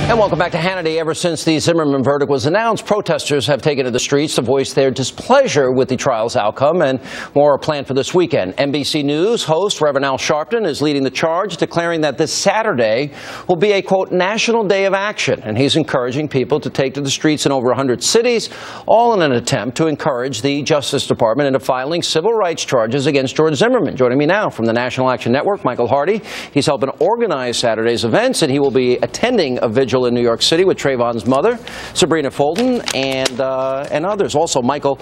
And welcome back to Hannity. Ever since the Zimmerman verdict was announced, protesters have taken to the streets to voice their displeasure with the trial's outcome, and more are planned for this weekend. NBC News host Reverend Al Sharpton is leading the charge, declaring that this Saturday will be a, quote, national day of action. And he's encouraging people to take to the streets in over 100 cities, all in an attempt to encourage the Justice Department into filing civil rights charges against George Zimmerman. Joining me now from the National Action Network, Michael Hardy. He's helping organize Saturday's events, and he will be attending a vigil in New York City with Trayvon's mother, Sabrina Fulton, and others. Also, Michael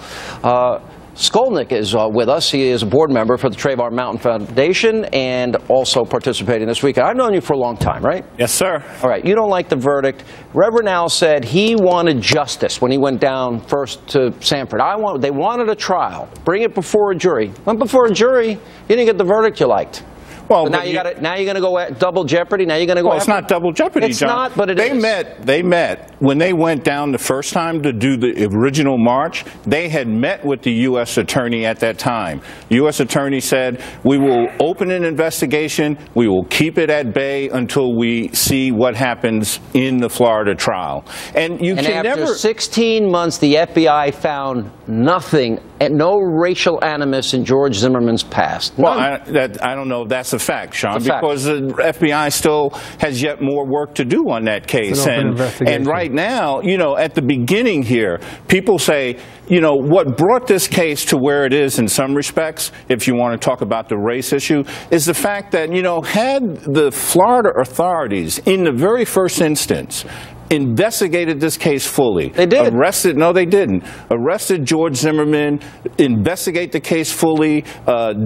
Skolnik is with us. He is a board member for the Trayvon Mountain Foundation and also participating this weekend. I've known you for a long time, right? Yes, sir. All right. You don't like the verdict. Reverend Al said he wanted justice when he went down first to Sanford. They wanted a trial. Bring it before a jury. Went before a jury. You didn't get the verdict you liked. Well, now you're going to go at double jeopardy. Now you're going to go. Well, it's not double jeopardy, it's John. It's not, but it is. They met when they went down the first time to do the original march. They had met with the U.S. attorney at that time. The U.S. attorney said, "We will open an investigation. We will keep it at bay until we see what happens in the Florida trial." And after 16 months, the FBI found nothing, no racial animus in George Zimmerman's past. Well, I don't know if that's a fact, Sean, because the FBI still has yet more work to do on that case. And right now, you know, at the beginning here, people say, you know, what brought this case to where it is in some respects, if you want to talk about the race issue, is the fact that, you know, had the Florida authorities in the very first instance investigated this case fully. They did. No, they didn't. Arrested George Zimmerman, investigate the case fully,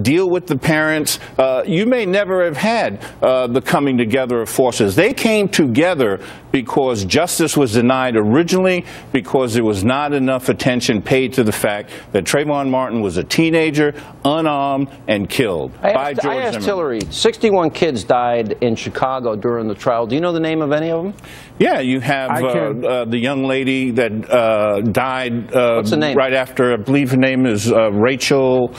deal with the parents. You may never have had the coming together of forces. They came together because justice was denied originally because there was not enough attention paid to the fact that Trayvon Martin was a teenager, unarmed, and killed by George Zimmerman. I asked Hillary, 61 kids died in Chicago during the trial. Do you know the name of any of them? Yeah, you have the young lady that died What's the name? Right after, I believe her name is Rachel.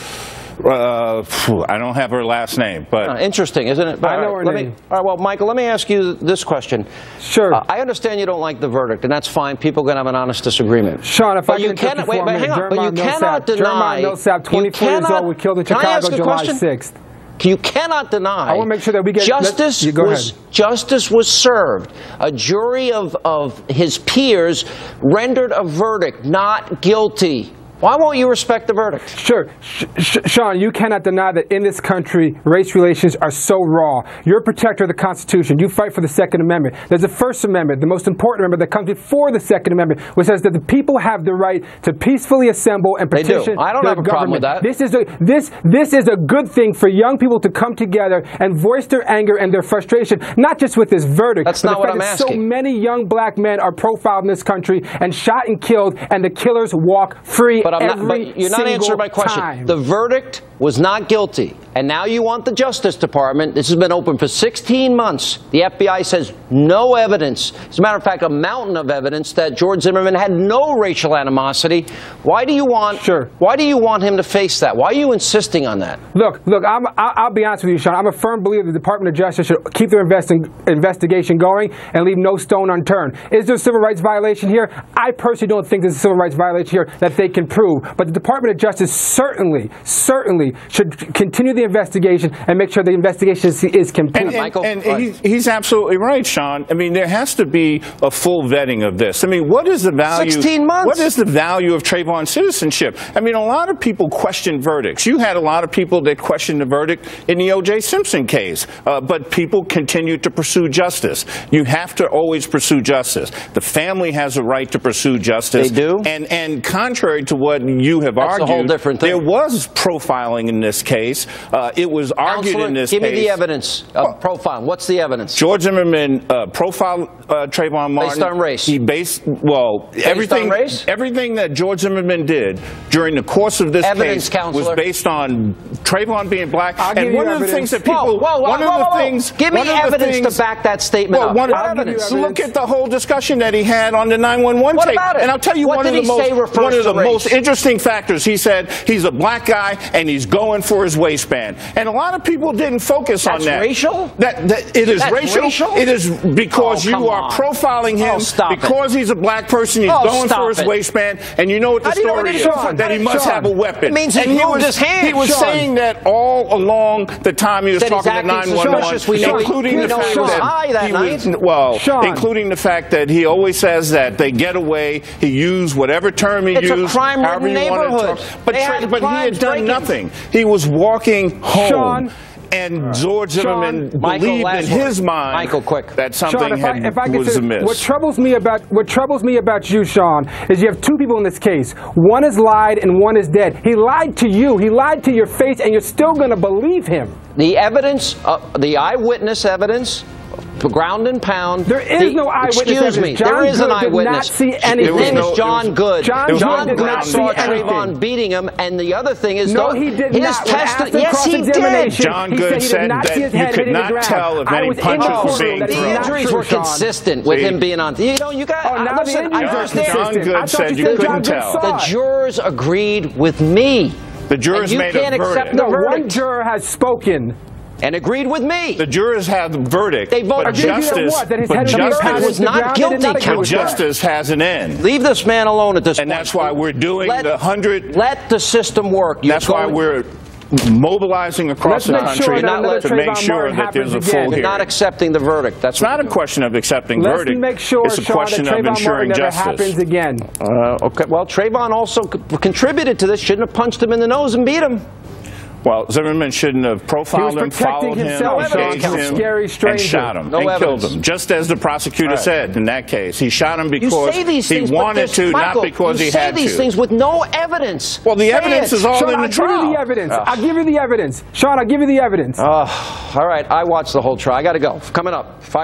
I don't have her last name, but interesting, isn't it? I know her name. All right, well, Michael, let me ask you this question. Sure. I understand you don't like the verdict, and that's fine. People can have an honest disagreement. Sean, if I you cannot wait, hang on. But you cannot deny. Jeremiah Millsap, 24 years old, was killed in Chicago July 6th. You cannot deny. I want to make sure that we get justice. Justice was served. A jury of his peers rendered a verdict, not guilty. Why won't you respect the verdict? Sure. Sean, you cannot deny that in this country, race relations are so raw. You're a protector of the Constitution. You fight for the Second Amendment. There's a First Amendment, the most important amendment that comes before the Second Amendment, which says that the people have the right to peacefully assemble and petition their government. I don't have a problem with that. This is a good thing for young people to come together and voice their anger and their frustration, not just with this verdict, That's but not the what fact I'm that asking. so many young black men are profiled in this country and shot and killed, and the killers walk free. But you're not answering my question. Time. The verdict was not guilty, and now you want the Justice Department. This has been open for 16 months. The FBI says no evidence. As a matter of fact, a mountain of evidence that George Zimmerman had no racial animosity. Why do you want? Sure. Why do you want him to face that? Why are you insisting on that? Look. I'll be honest with you, Sean. I'm a firm believer the Department of Justice should keep their investigation going and leave no stone unturned. Is there a civil rights violation here? I personally don't think there's a civil rights violation here that they can prove. But the Department of Justice certainly should continue the investigation and make sure the investigation is complete. And he's absolutely right, Sean. I mean, there has to be a full vetting of this. I mean, what is the value? 16 months. What is the value of Trayvon's citizenship? I mean, a lot of people question verdicts. You had a lot of people that questioned the verdict in the O.J. Simpson case, but people continue to pursue justice. You have to always pursue justice. The family has a right to pursue justice. They do. And contrary to what you have argued, a whole different thing. There was profiling in this case. It was argued in this case. Give me the evidence of profiling. What's the evidence? George Zimmerman profiled Trayvon Martin. Based on race. He based on race? Everything that George Zimmerman did during the course of this evidence, case counselor. was based on Trayvon being black. And one of the things that people, give me evidence to back that statement up. What evidence? Look at the whole discussion that he had on the 911 tape. What about it? And I'll tell you one of the most interesting factors. He said he's a black guy and he's going for his waistband. waistband. And a lot of people didn't focus on that. That's racial? It is racial. It is because you are profiling him because he's a black person. He's going for his waistband. And you know what the story is? That he must have a weapon. It means he moved his hand. He was saying that all along the time he was talking to 911, including the fact that including the fact that he always says that they get away. He used whatever term he used. It's a crime-ridden neighborhood. But he had done nothing. He was walking home. And George Zimmerman believed in his mind that something was amiss. What troubles me about you, Sean, is you have two people in this case. One is lied and one is dead. He lied to you. He lied to your face, and you're still going to believe him. The evidence, the eyewitness evidence, ground and pound. There is no eyewitness evidence. Excuse me, there is an eyewitness. Did not see anything. His name is John Good. John Good saw Trayvon beating him, and the other thing is, no, he did not. Yes, he did. John Good said that you could not tell if any punches were being thrown. The injuries were consistent with him being on. You got. Listen, I understand. John Good said you couldn't tell. The jurors agreed with me. The jurors made a verdict. No, one juror has spoken. And agreed with me. The jurors have the verdict. They voted. But justice was not guilty. But justice has an end. Leave this man alone at this point. And that's why we're doing the 100. Let the system work. That's why we're mobilizing across the country to make sure that there's a full hearing. You're not accepting the verdict. That's not a question of accepting verdict. Let's make sure, it's a question of ensuring justice. Happens again. Okay. Well, Trayvon also contributed to this. Shouldn't have punched him in the nose and beat him. Well, Zimmerman shouldn't have profiled him, followed him, engaged him, and shot him, and killed him, just as the prosecutor said in that case. He shot him because he wanted to, not because he had to. You say these things with no evidence. Well, the evidence is all in the trial. I'll give you the evidence. I'll give you the evidence. Sean, I'll give you the evidence. All right, I watched the whole trial. I got to go. Coming up, fire.